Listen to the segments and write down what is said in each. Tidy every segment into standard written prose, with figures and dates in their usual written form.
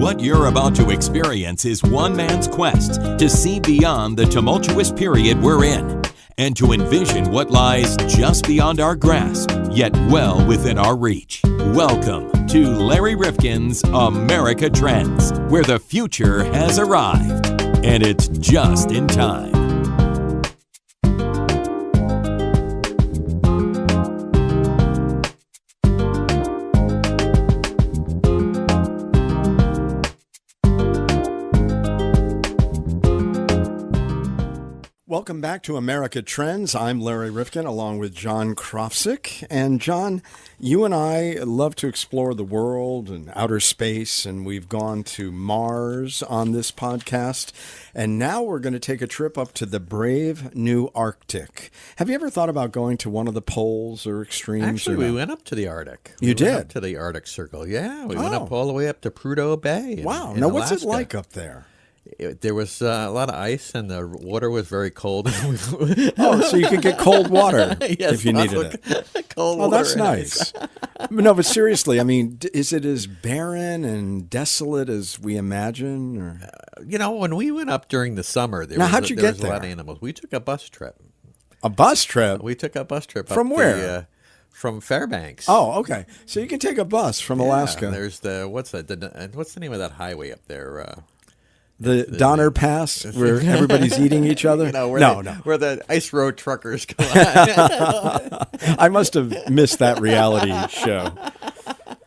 What you're about to experience is one man's quest to see beyond the tumultuous period we're in and to envision what lies just beyond our grasp, yet well within our reach. Welcome to Larry Rifkin's America Trends, where the future has arrived, and it's just in time. Welcome back to America Trends. I'm Larry Rifkin along with John Krofsik. And John, you and I love to explore the world and outer space, and we've gone to Mars on this podcast. And now we're going to take a trip up to the brave new Arctic. Have you ever thought about going to one of the poles or extremes? Actually, we went up to the Arctic. You did? Went up to the Arctic Circle, yeah. We went up all the way up to Prudhoe Bay. Wow. In now, Alaska. what's it like up there? There was a lot of ice, and the water was very cold. Oh, so you could get cold water if you needed it. Cold water. Oh, that's and nice. No, but seriously, I mean, is it as barren and desolate as we imagine? Or? When we went up during the summer, there was a lot of animals. We took a bus trip. A bus trip? We took a bus trip. From where? From Fairbanks. Oh, okay. So you can take a bus from Alaska. There's what's the name of that highway up there? The Donner Pass, where everybody's eating each other? Where the ice road truckers go on. I must have missed that reality show.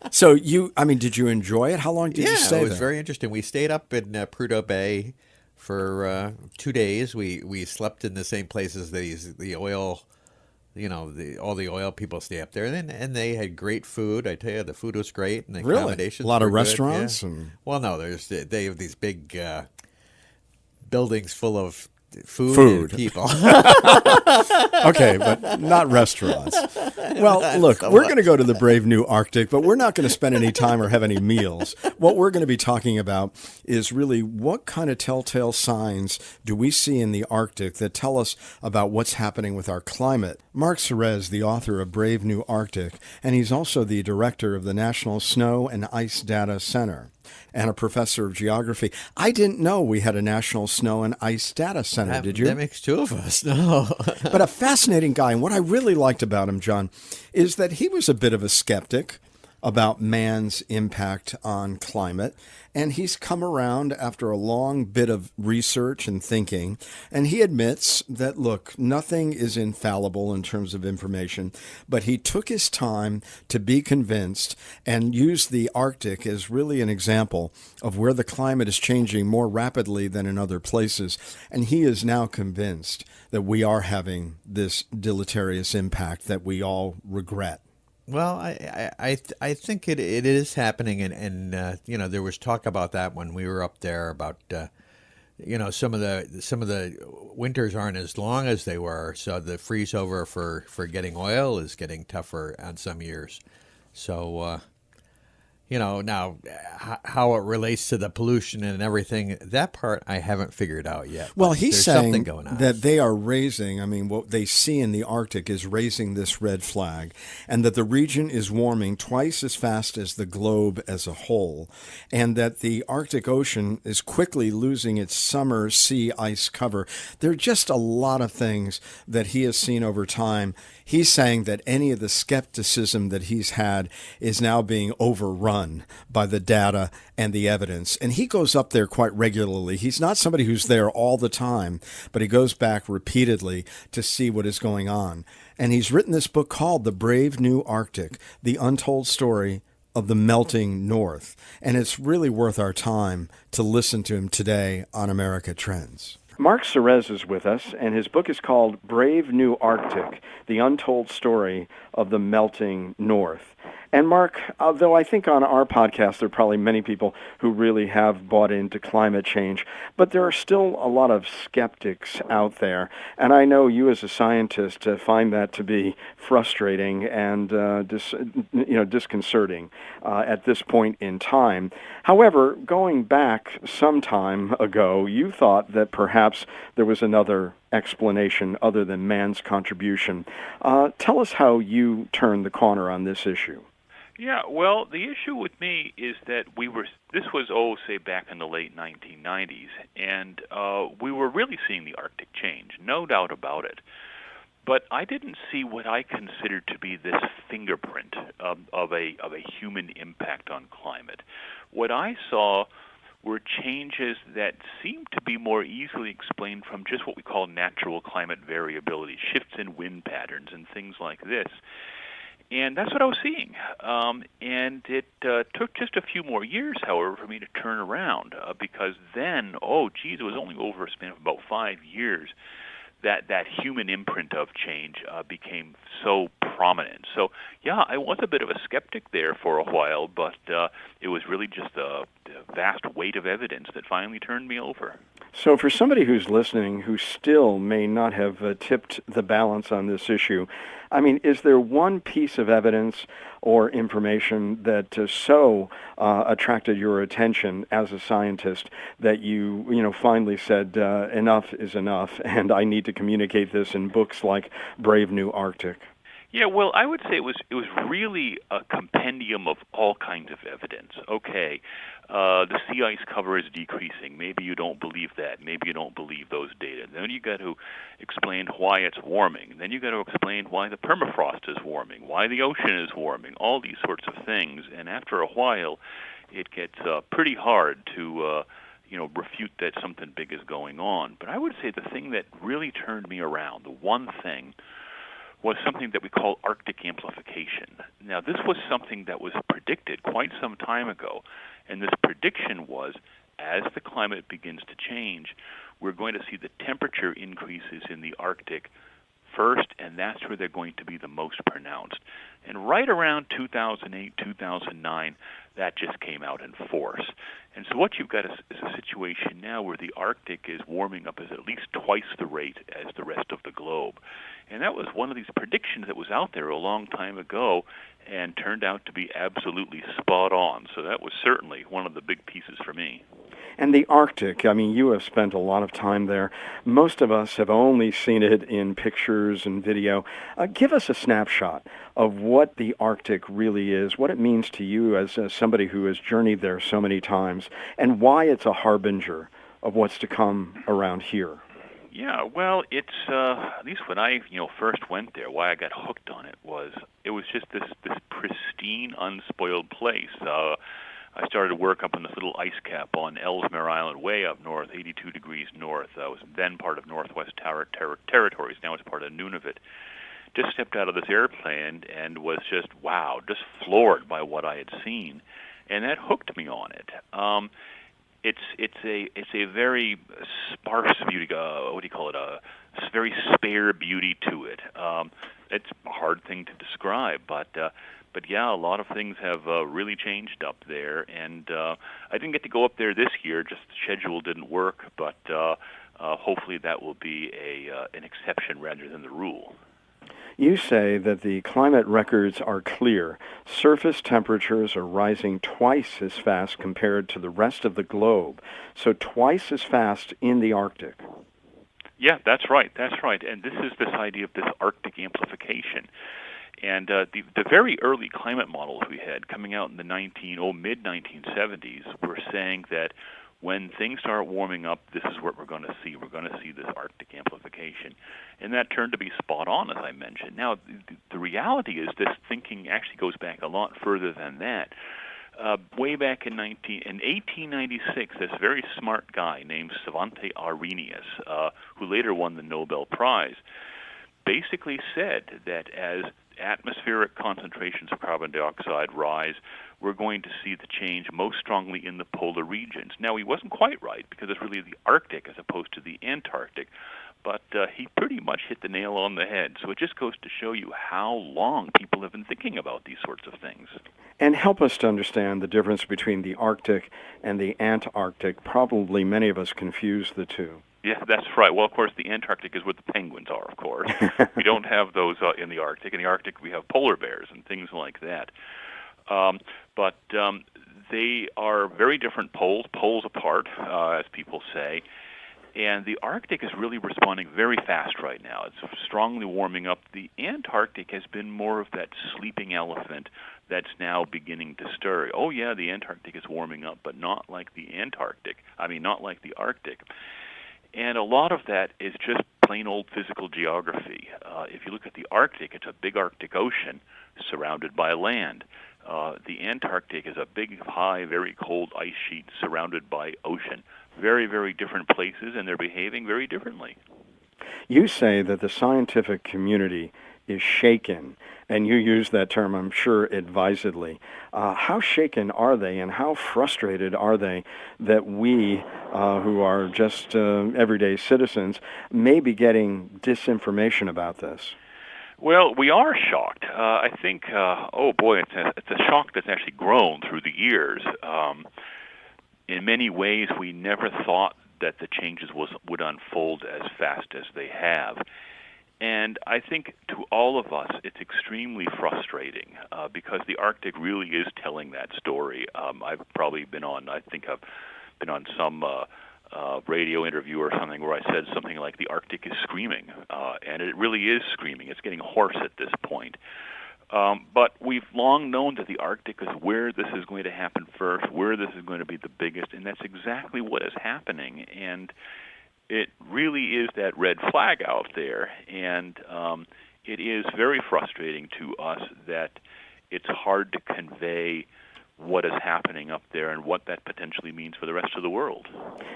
So did you enjoy it? How long did you stay there? Yeah, it was very interesting. We stayed up in Prudhoe Bay for 2 days. We slept in the same places the oil, all the oil people stay up there, and they had great food. I tell you, the food was great, and the accommodations a lot of were restaurants. Good, yeah. Well, no, they have these big buildings full of food. And people. Okay, but not restaurants. Well, look, we're going to go to the brave new Arctic, but we're not going to spend any time or have any meals. What we're going to be talking about is really what kind of telltale signs do we see in the Arctic that tell us about what's happening with our climate. Mark Serreze, the author of Brave New Arctic, and he's also the director of the National Snow and Ice Data Center and a professor of geography. I didn't know we had a National Snow and Ice Data Center, did you? That makes two of us, no. But a fascinating guy. And what I really liked about him, John, is that he was a bit of a skeptic about man's impact on climate. And he's come around after a long bit of research and thinking. And he admits that, look, nothing is infallible in terms of information. But he took his time to be convinced and used the Arctic as really an example of where the climate is changing more rapidly than in other places. And he is now convinced that we are having this deleterious impact that we all regret. Well, I think it is happening, and there was talk about that when we were up there about some of the winters aren't as long as they were, so the freeze over for getting oil is getting tougher on some years. So now how it relates to the pollution and everything, that part I haven't figured out yet. Well, he's saying going on. That they are raising, what they see in the Arctic is raising this red flag, and that the region is warming twice as fast as the globe as a whole, and that the Arctic Ocean is quickly losing its summer sea ice cover. There are just a lot of things that he has seen over time. He's saying that any of the skepticism that he's had is now being overrun by the data and the evidence. And he goes up there quite regularly. He's not somebody who's there all the time, but he goes back repeatedly to see what is going on. And he's written this book called The Brave New Arctic, The Untold Story of the Melting North. And it's really worth our time to listen to him today on America Trends. Mark Serreze is with us, and his book is called Brave New Arctic, The Untold Story of the Melting North. And Mark, although I think on our podcast there are probably many people who really have bought into climate change, but there are still a lot of skeptics out there. And I know you as a scientist find that to be frustrating and disconcerting at this point in time. However, going back some time ago, you thought that perhaps there was another explanation other than man's contribution. Tell us how you turned the corner on this issue. Yeah, well, the issue with me is that this was, say, back in the late 1990s, and we were really seeing the Arctic change, no doubt about it. But I didn't see what I considered to be this fingerprint of a human impact on climate. What I saw were changes that seemed to be more easily explained from just what we call natural climate variability, shifts in wind patterns and things like this. And that's what I was seeing. And it took just a few more years, however, for me to turn around, because then, it was only over a span of about 5 years that human imprint of change became so prominent. So, yeah, I was a bit of a skeptic there for a while, but it was really just the vast weight of evidence that finally turned me over. So for somebody who's listening who still may not have tipped the balance on this issue, I mean, is there one piece of evidence or information that so attracted your attention as a scientist that you finally said enough is enough, and I need to communicate this in books like Brave New Arctic? Yeah, well, I would say it was really a compendium of all kinds of evidence. Okay, the sea ice cover is decreasing. Maybe you don't believe that. Maybe you don't believe those data. Then you got to explain why it's warming. Then you got to explain why the permafrost is warming, why the ocean is warming, all these sorts of things. And after a while, it gets pretty hard to refute that something big is going on. But I would say the thing that really turned me around, the one thing, was something that we call Arctic amplification. Now, this was something that was predicted quite some time ago, and this prediction was, as the climate begins to change, we're going to see the temperature increases in the Arctic first, and that's where they're going to be the most pronounced. And right around 2008, 2009, that just came out in force. And so what you've got is a situation now where the Arctic is warming up at least twice the rate as the rest of the globe. And that was one of these predictions that was out there a long time ago and turned out to be absolutely spot on. So that was certainly one of the big pieces for me. And the Arctic, I mean, you have spent a lot of time there. Most of us have only seen it in pictures and video. Give us a snapshot of what the Arctic really is, what it means to you as somebody who has journeyed there so many times, and why it's a harbinger of what's to come around here. Yeah, well, it's at least when I first went there, why I got hooked on it was just this pristine, unspoiled place. I started work up on this little ice cap on Ellesmere Island, way up north, 82 degrees north. It was then part of Northwest Territories. Now it's part of Nunavut. Just stepped out of this airplane and was just floored by what I had seen, and that hooked me on it. It's a very sparse beauty. What do you call it? A very spare beauty to it. It's a hard thing to describe, but yeah, a lot of things have really changed up there. And I didn't get to go up there this year; just the schedule didn't work. But hopefully, that will be an exception rather than the rule. You say that the climate records are clear. Surface temperatures are rising twice as fast compared to the rest of the globe, so twice as fast in the Arctic. Yeah, that's right. And this is this idea of this Arctic amplification. And the very early climate models we had coming out in the mid-1970s were saying that when things start warming up, this is what we're going to see. We're going to see this Arctic amplification. And that turned to be spot on, as I mentioned. Now, the reality is this thinking actually goes back a lot further than that. Way back in 1896, this very smart guy named Svante Arrhenius, who later won the Nobel Prize, basically said that as atmospheric concentrations of carbon dioxide rise, we're going to see the change most strongly in the polar regions. Now, he wasn't quite right, because it's really the Arctic as opposed to the Antarctic, but he pretty much hit the nail on the head. So it just goes to show you how long people have been thinking about these sorts of things. And help us to understand the difference between the Arctic and the Antarctic. Probably many of us confuse the two. Yeah, that's right. Well, of course, the Antarctic is where the penguins are, of course. We don't have those in the Arctic. In the Arctic, we have polar bears and things like that. But they are very different poles apart, as people say. And the Arctic is really responding very fast right now. It's strongly warming up. The Antarctic has been more of that sleeping elephant that's now beginning to stir. Oh, yeah, the Antarctic is warming up, but not like the not like the Arctic. And a lot of that is just plain old physical geography. If you look at the Arctic, it's a big Arctic Ocean surrounded by land. The Antarctic is a big, high, very cold ice sheet surrounded by ocean. Very, very different places, and they're behaving very differently. You say that the scientific community is shaken, and you use that term, I'm sure, advisedly. How shaken are they, and how frustrated are they that we, who are just everyday citizens, may be getting disinformation about this? Well, we are shocked. I think, it's a shock that's actually grown through the years. In many ways, we never thought that the changes would unfold as fast as they have. And I think to all of us, it's extremely frustrating because the Arctic really is telling that story. I've probably been on some radio interview or something where I said something like the Arctic is screaming, and it really is screaming. It's getting hoarse at this point. But we've long known that the Arctic is where this is going to happen first, where this is going to be the biggest, and that's exactly what is happening. And it really is that red flag out there, and it is very frustrating to us that it's hard to convey what is happening up there and what that potentially means for the rest of the world.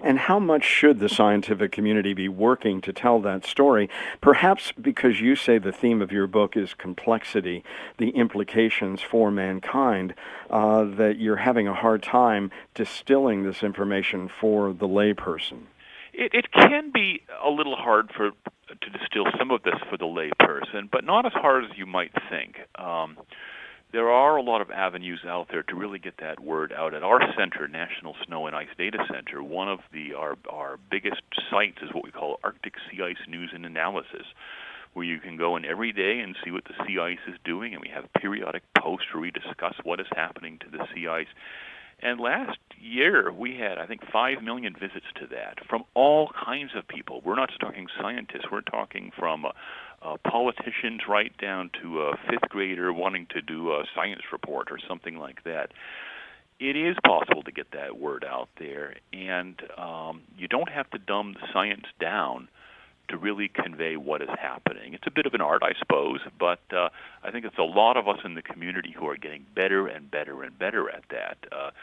And how much should the scientific community be working to tell that story? Perhaps because you say the theme of your book is complexity, the implications for mankind, that you're having a hard time distilling this information for the layperson. It can be a little hard to distill some of this for the layperson, but not as hard as you might think. There are a lot of avenues out there to really get that word out. At our center, National Snow and Ice Data Center, one of our biggest sites is what we call Arctic Sea Ice News and Analysis, where you can go in every day and see what the sea ice is doing, and we have periodic posts where we discuss what is happening to the sea ice. And last year, we had, I think, 5 million visits to that from all kinds of people. We're not just talking scientists. We're talking from politicians right down to a fifth grader wanting to do a science report or something like that. It is possible to get that word out there, and you don't have to dumb the science down to really convey what is happening. It's a bit of an art, I suppose, but I think it's a lot of us in the community who are getting better and better and better at that.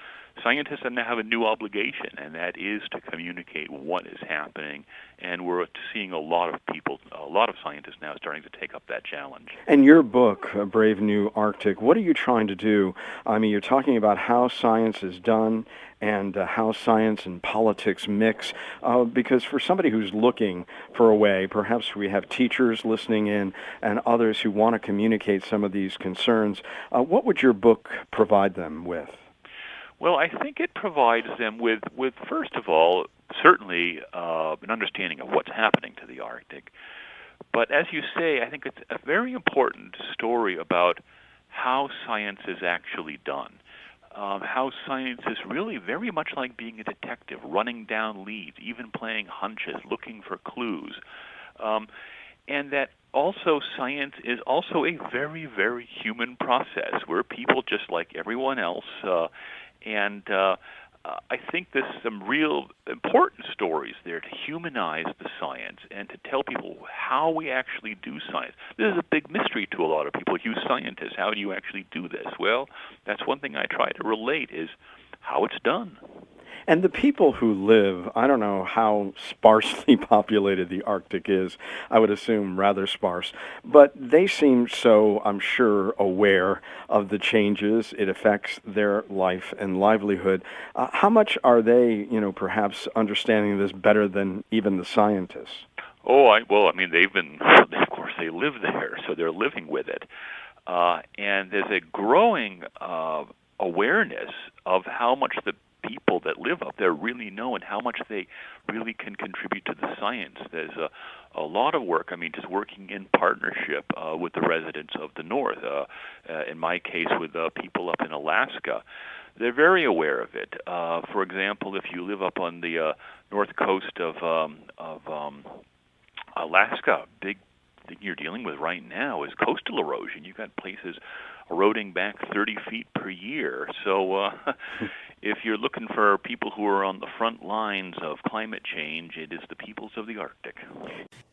Scientists now have a new obligation, and that is to communicate what is happening, and we're seeing a lot of scientists now starting to take up that challenge. And your book, A Brave New Arctic, what are you trying to do? I mean, you're talking about how science is done and how science and politics mix, because for somebody who's looking for a way, perhaps we have teachers listening in and others who want to communicate some of these concerns, what would your book provide them with? Well, I think it provides them with first of all, certainly an understanding of what's happening to the Arctic. But as you say, I think it's a very important story about how science is actually done. How science is really very much like being a detective, running down leads, even playing hunches, looking for clues. And that also science is also a very, very human process. We're people just like everyone else. And I think there's some real important stories there to humanize the science and to tell people how we actually do science. This is a big mystery to a lot of people, you scientists. How do you actually do this? Well, that's one thing I try to relate is how it's done. And the people who live, I don't know how sparsely populated the Arctic is. I would assume rather sparse. But they seem so, I'm sure, aware of the changes. It affects their life and livelihood. How much are they, perhaps understanding this better than even the scientists? Of course, they live there, so they're living with it. And there's a growing awareness of how much the people that live up there really know and how much they really can contribute to the science. There's a lot of work, just working in partnership with the residents of the North, in my case with people up in Alaska, They're very aware of it. For example, if you live up on the north coast of Alaska, big thing you're dealing with right now is coastal erosion. You've got places eroding back 30 feet per year. So if you're looking for people who are on the front lines of climate change, it is the peoples of the Arctic.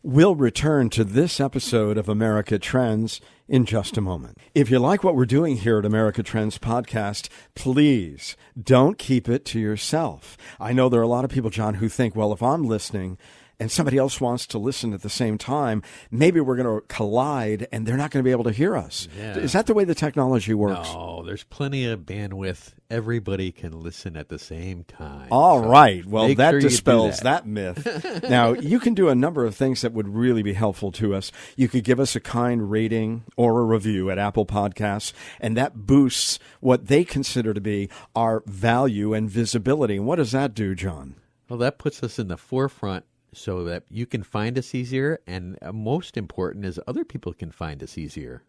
We'll return to this episode of America Trends in just a moment. If you like what we're doing here at America Trends Podcast, please don't keep it to yourself. I know there are a lot of people, John, who think, well, if I'm listening and somebody else wants to listen at the same time, maybe we're going to collide and they're not going to be able to hear us. Yeah. Is that the way the technology works? No, there's plenty of bandwidth. Everybody can listen at the same time. All right. Well, that sure you do dispels that. that myth. Now, you can do a number of things that would really be helpful to us. You could give us a kind rating or a review at Apple Podcasts, and that boosts what they consider to be our value and visibility. And what does that do, John? Well, that puts us in the forefront so that you can find us easier, and most important is other people can find us easier.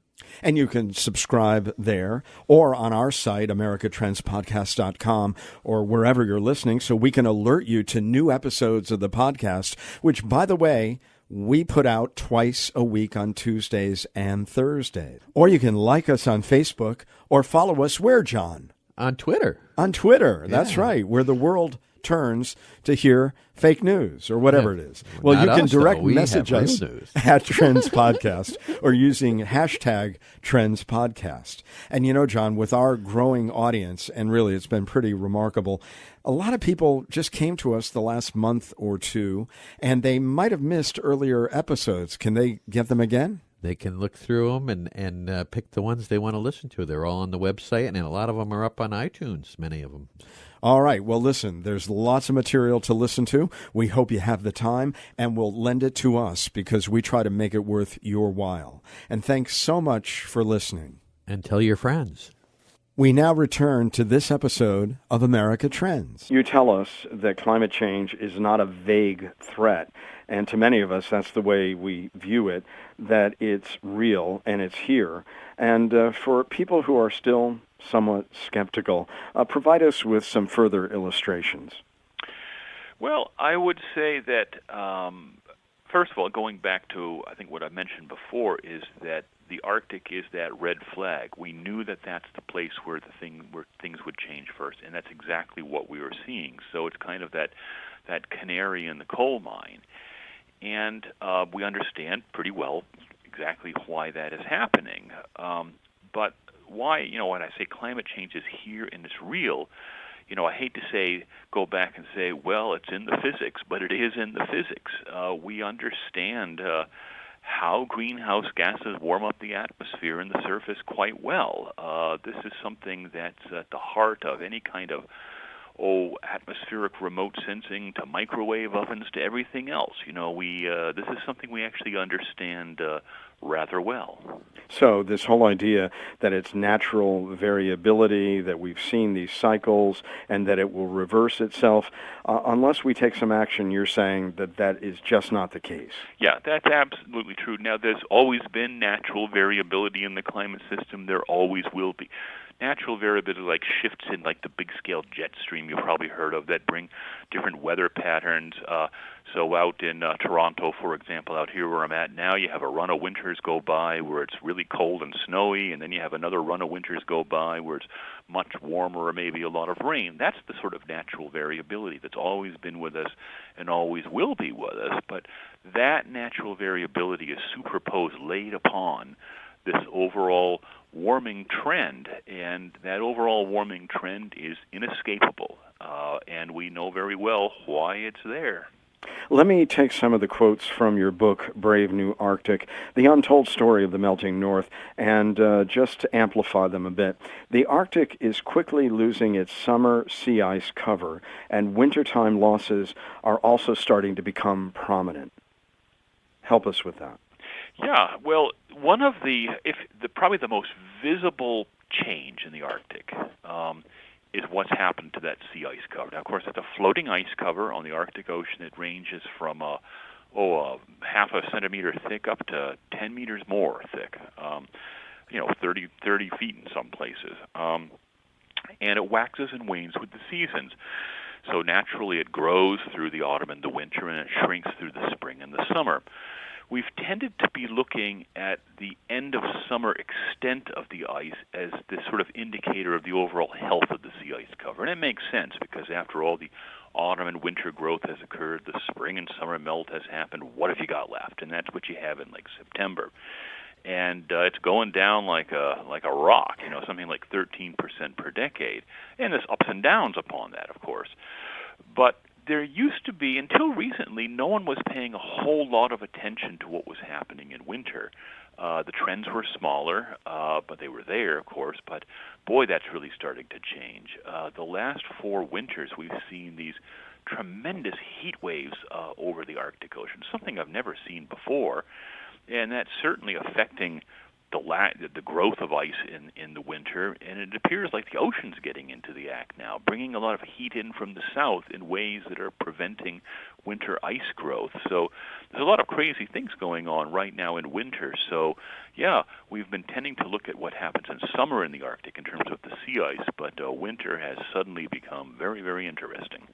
And you can subscribe there or on our site, americatrendspodcast.com, or wherever you're listening, so we can alert you to new episodes of the podcast, which, by the way, we put out twice a week on Tuesdays and Thursdays. Or you can like us on Facebook or follow us where, John? On Twitter. On Twitter. That's right, where the world turns to hear fake news or whatever it is. Well, Not you can us, though. direct We message have us real news. at Trends Podcast or using hashtag Trends Podcast. And you know, John, with our growing audience, and really it's been pretty remarkable, a lot of people just came to us the last month or two, and they might have missed earlier episodes. Can they get them again? They can look through them and pick the ones they want to listen to. They're all on the website, and a lot of them are up on iTunes, many of them. All right. Well, listen, there's lots of material to listen to. We hope you have the time, and will lend it to us because we try to make it worth your while. And thanks so much for listening. And tell your friends. We now return to this episode of America Trends. You tell us that climate change is not a vague threat, and to many of us, that's the way we view it, that it's real and it's here. And for people who are still somewhat skeptical, provide us with some further illustrations. Well, I would say that, first of all, going back to, I think what I mentioned before, is that the Arctic is that red flag. We knew that that's the place where things would change first, and that's exactly what we were seeing. So it's kind of that canary in the coal mine. And we understand pretty well exactly why that is happening. But why, when I say climate change is here and it's real, I hate to go back and say, well, it's in the physics, but it is in the physics. We understand how greenhouse gases warm up the atmosphere and the surface quite well. This is something that's at the heart of any kind of atmospheric remote sensing to microwave ovens to everything else. This is something we actually understand rather well. So this whole idea that it's natural variability, that we've seen these cycles, and that it will reverse itself, unless we take some action, you're saying that is just not the case. Yeah, that's absolutely true. Now, there's always been natural variability in the climate system. There always will be. Natural variability like shifts in like the big-scale jet stream you've probably heard of that bring different weather patterns. So out in Toronto, for example, out here where I'm at now, you have a run of winters go by where it's really cold and snowy, and then you have another run of winters go by where it's much warmer or maybe a lot of rain. That's the sort of natural variability that's always been with us and always will be with us. But that natural variability is superposed, laid upon this overall warming trend, and that overall warming trend is inescapable, and we know very well why it's there. Let me take some of the quotes from your book, Brave New Arctic, The Untold Story of the Melting North, and just to amplify them a bit. The Arctic is quickly losing its summer sea ice cover, and wintertime losses are also starting to become prominent. Help us with that. Yeah, well, one of probably the most visible change in the Arctic is what's happened to that sea ice cover. Now, of course, it's a floating ice cover on the Arctic Ocean. It ranges from half a centimeter thick up to 10 meters more thick. 30 feet in some places. and it waxes and wanes with the seasons. So naturally it grows through the autumn and the winter, and it shrinks through the spring and the summer. We've tended to be looking at the end of summer extent of the ice as this sort of indicator of the overall health of the sea ice cover. And it makes sense because, after all, the autumn and winter growth has occurred, the spring and summer melt has happened. What have you got left? And that's what you have in, like, September. And it's going down like a rock, something like 13% per decade. And there's ups and downs upon that, of course. But there used to be, until recently, no one was paying a whole lot of attention to what was happening in winter. The trends were smaller, but they were there, of course. But, boy, that's really starting to change. The last 4 winters, we've seen these tremendous heat waves over the Arctic Ocean, something I've never seen before. And that's certainly affecting the growth of ice in the winter, and it appears like the ocean's getting into the act now, bringing a lot of heat in from the south in ways that are preventing winter ice growth. So there's a lot of crazy things going on right now in winter. So, yeah, we've been tending to look at what happens in summer in the Arctic in terms of the sea ice, but winter has suddenly become very, very interesting.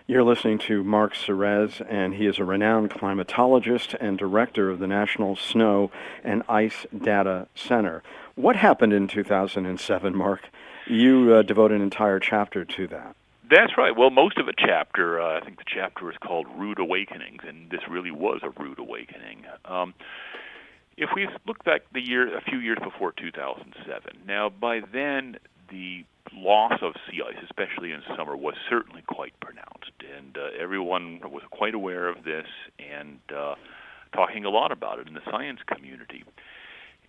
You're listening to Mark Serreze, and he is a renowned climatologist and director of the National Snow and Ice Data Center. What happened in 2007, Mark? You devote an entire chapter to that. That's right. Well, most of a chapter, I think the chapter is called Rude Awakenings, and this really was a rude awakening. If we look back a few years before 2007, now by then the loss of sea ice, especially in summer, was certainly quite pronounced, and everyone was quite aware of this and talking a lot about it in the science community.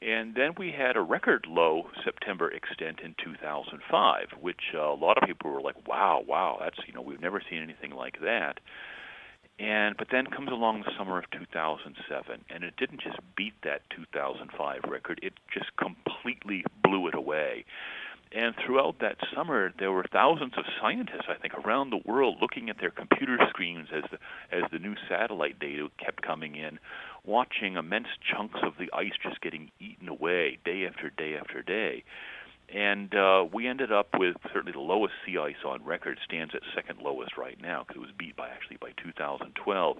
And then we had a record low September extent in 2005, which a lot of people were like, wow, that's, we've never seen anything like that. But then comes along the summer of 2007, and it didn't just beat that 2005 record, it just completely blew it away. And throughout that summer, there were thousands of scientists, I think, around the world looking at their computer screens as the new satellite data kept coming in, watching immense chunks of the ice just getting eaten away day after day after day. And we ended up with certainly the lowest sea ice on record, stands at second lowest right now, because it was beat by 2012.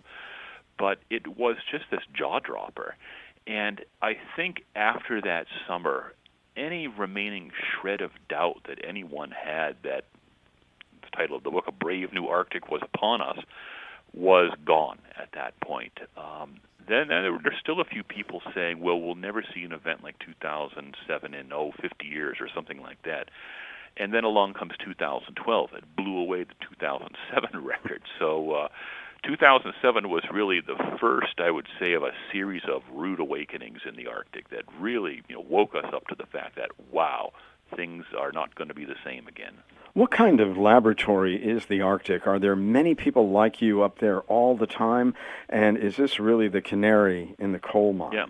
But it was just this jaw-dropper. And I think after that summer, any remaining shred of doubt that anyone had that the title of the book, A Brave New Arctic, was upon us, was gone at that point. Then there's still a few people saying, well, we'll never see an event like 2007 in, 50 years or something like that. And then along comes 2012. It blew away the 2007 record. So 2007 was really the first, I would say, of a series of rude awakenings in the Arctic that really woke us up to the fact that, wow, things are not going to be the same again. What kind of laboratory is the Arctic? Are there many people like you up there all the time? And is this really the canary in the coal mine? Yeah.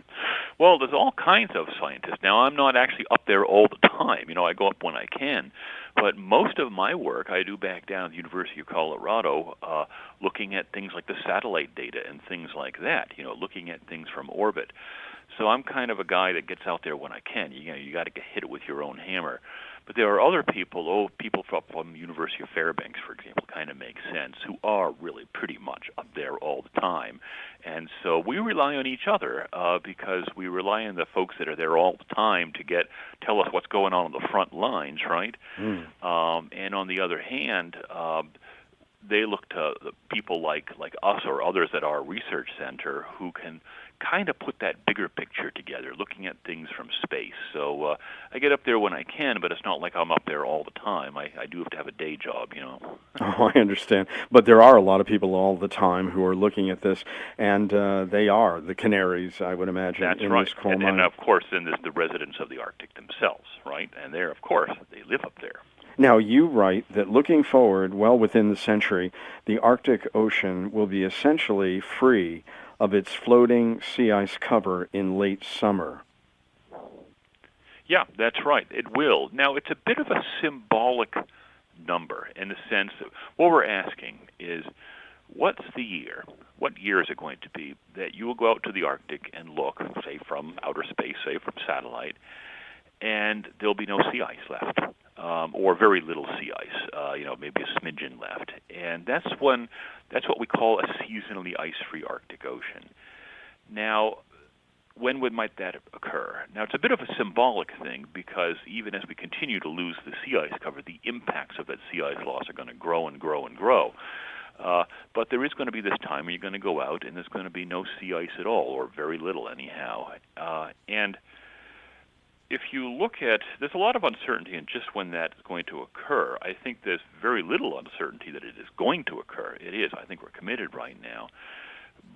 Well, there's all kinds of scientists. Now, I'm not actually up there all the time. I go up when I can. But most of my work I do back down at the University of Colorado, looking at things like the satellite data and things like that, looking at things from orbit. So I'm kind of a guy that gets out there when I can. You got to get hit it with your own hammer. But there are other people, people from the University of Fairbanks, for example, kind of makes sense, who are really pretty much up there all the time. And so we rely on each other because we rely on the folks that are there all the time to tell us what's going on the front lines, right? And on the other hand, they look to people like us or others at our research center who can kind of put that bigger picture together, looking at things from space. So I get up there when I can, but it's not like I'm up there all the time. I do have to have a day job, Oh, I understand. But there are a lot of people all the time who are looking at this, and they are the canaries, I would imagine, That's in right. this coal mine. And of course, then there's the residents of the Arctic themselves, right? And they're, of course, they live up there. Now, you write that looking forward, well within the century, the Arctic Ocean will be essentially free of its floating sea ice cover in late summer. Yeah, that's right. It will. Now, it's a bit of a symbolic number in the sense that what we're asking is, what year is it going to be that you will go out to the Arctic and look, say from outer space, say from satellite, and there'll be no sea ice left. or very little sea ice, maybe a smidgen left. And that's what we call a seasonally ice-free Arctic Ocean. Now, might that occur? Now, it's a bit of a symbolic thing because even as we continue to lose the sea ice cover, the impacts of that sea ice loss are going to grow and grow and grow. But there is going to be this time where you're going to go out and there's going to be no sea ice at all, or very little anyhow. And if you look at, there's a lot of uncertainty in just when that is going to occur. I think there's very little uncertainty that it is going to occur. It is. I think we're committed right now.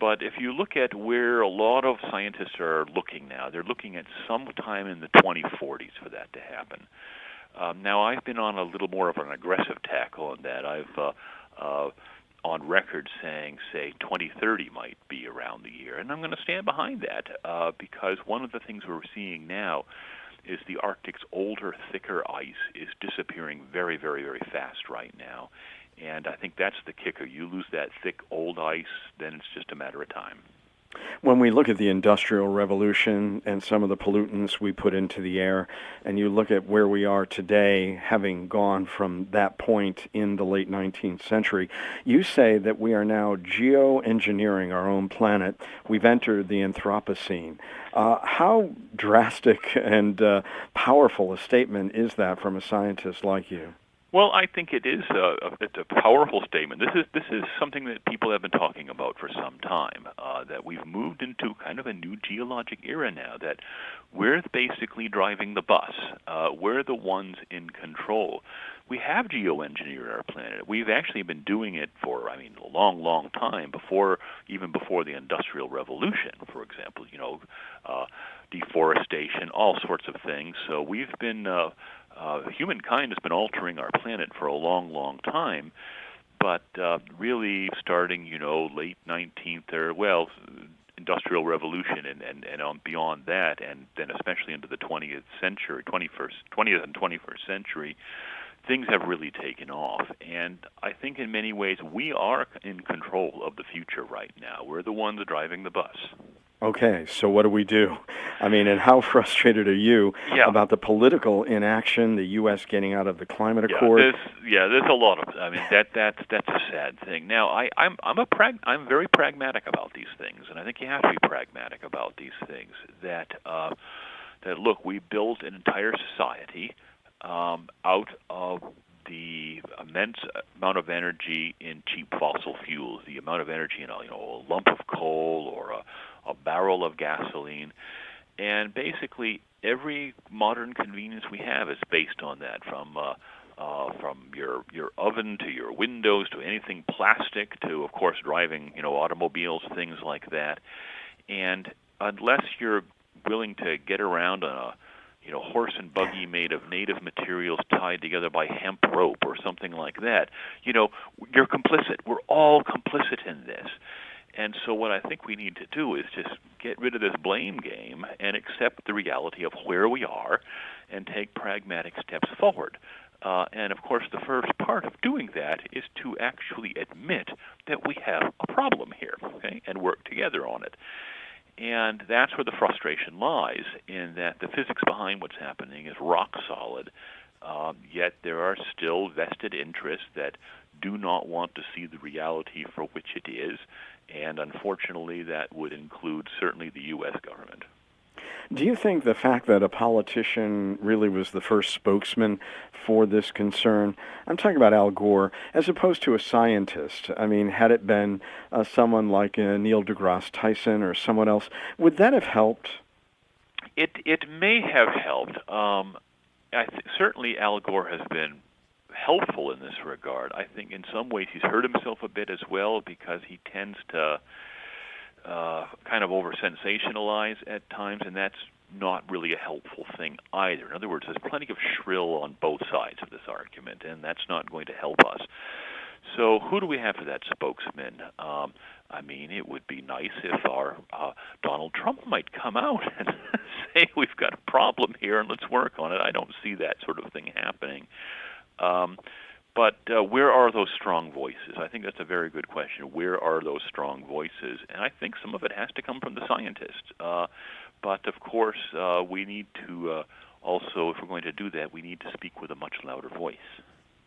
But if you look at where a lot of scientists are looking now, they're looking at sometime in the 2040s for that to happen. Now, I've been on a little more of an aggressive tack on that. I've on record saying, say, 2030 might be around the year. And I'm going to stand behind that because one of the things we're seeing now is the Arctic's older, thicker ice is disappearing very, very, very fast right now. And I think that's the kicker. You lose that thick, old ice, then it's just a matter of time. When we look at the Industrial Revolution and some of the pollutants we put into the air, and you look at where we are today, having gone from that point in the late 19th century, you say that we are now geo-engineering our own planet. We've entered the Anthropocene. How drastic and powerful a statement is that from a scientist like you? Well, I think it is. It's a powerful statement. This is something that people have been talking about for some time. That we've moved into kind of a new geologic era now. That we're basically driving the bus. We're the ones in control. We have geoengineered our planet. We've actually been doing it for, a long, long time even before the Industrial Revolution. For example, deforestation, all sorts of things. So we've been. Humankind has been altering our planet for a long, long time, but really starting, late 19th Industrial Revolution and on beyond that, and then especially into the 20th and 21st century, things have really taken off. And I think in many ways we are in control of the future right now. We're the ones driving the bus. Okay, so what do we do? And how frustrated are you about the political inaction, the U.S. getting out of the climate accord? There's a lot of. That's a sad thing. Now, I'm very pragmatic about these things, and I think you have to be pragmatic about these things. That look, we built an entire society out of the immense amount of energy in cheap fossil fuels, the amount of energy in a lump of coal or a barrel of gasoline, and basically every modern convenience we have is based on that, from your oven to your windows to anything plastic to, of course, driving automobiles, things like that. And unless you're willing to get around on a horse and buggy made of native materials tied together by hemp rope or something like that, you're complicit. We're all complicit in this. And so what I think we need to do is just get rid of this blame game and accept the reality of where we are and take pragmatic steps forward. And, of course, the first part of doing that is to actually admit that we have a problem here, okay, and work together on it. And that's where the frustration lies, in that the physics behind what's happening is rock solid, yet there are still vested interests that do not want to see the reality for which it is, and unfortunately that would include certainly the U.S. government. Do you think the fact that a politician really was the first spokesman for this concern, I'm talking about Al Gore, as opposed to a scientist, had it been someone like Neil deGrasse Tyson or someone else, would that have helped? It may have helped. Certainly Al Gore has been helpful in this regard. I think in some ways he's hurt himself a bit as well, because he tends to kind of over-sensationalize at times, and that's not really a helpful thing either. In other words, there's plenty of shrill on both sides of this argument, and that's not going to help us. So who do we have for that spokesman? It would be nice if our Donald Trump might come out and say, we've got a problem here and let's work on it. I don't see that sort of thing happening. But where are those strong voices? I think that's a very good question. Where are those strong voices? And I think some of it has to come from the scientists. But, of course, we need to Also, if we're going to do that, we need to speak with a much louder voice.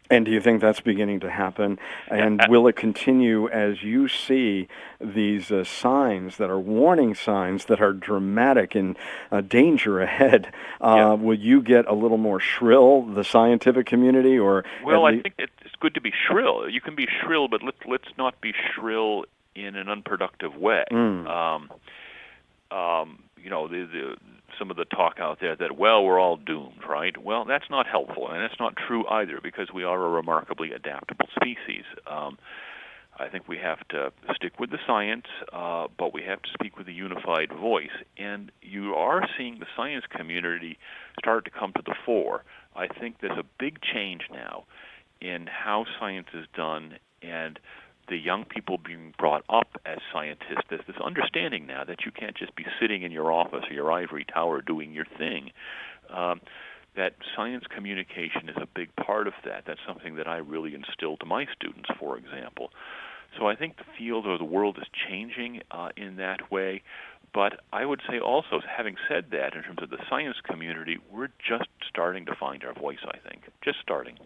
And do you think that's beginning to happen? And will it continue as you see these signs that are warning signs that are dramatic and danger ahead? Will you get a little more shrill, the scientific community, or? Well, I think it's good to be shrill. You can be shrill, but let's not be shrill in an unproductive way. Some of the talk out there that, well, we're all doomed, right? Well, that's not helpful, and that's not true either, because we are a remarkably adaptable species. I think we have to stick with the science, but we have to speak with a unified voice. And you are seeing the science community start to come to the fore. I think there's a big change now in how science is done, and the young people being brought up as scientists. There's this understanding now that you can't just be sitting in your office or your ivory tower doing your thing. That science communication is a big part of that. That's something that I really instill to my students, for example. So I think the field or the world is changing in that way. But I would say also, having said that, in terms of the science community, we're just starting to find our voice, I think. Just starting.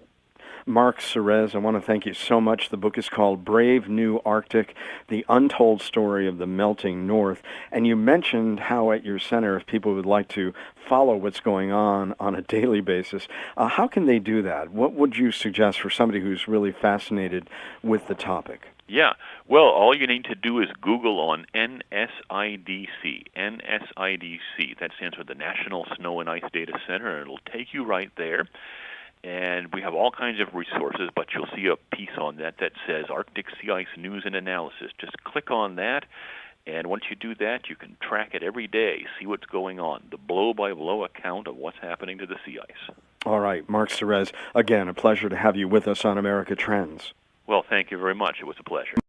Mark Serreze, I want to thank you so much. The book is called Brave New Arctic, The Untold Story of the Melting North. And you mentioned how at your center, if people would like to follow what's going on a daily basis, how can they do that? What would you suggest for somebody who's really fascinated with the topic? Yeah, well, all you need to do is Google on NSIDC. NSIDC, that stands for the National Snow and Ice Data Center, and it'll take you right there. And we have all kinds of resources, but you'll see a piece on that says Arctic Sea Ice News and Analysis. Just click on that, and once you do that, you can track it every day, see what's going on, the blow-by-blow account of what's happening to the sea ice. All right, Mark Serreze, again, a pleasure to have you with us on America Trends. Well, thank you very much. It was a pleasure.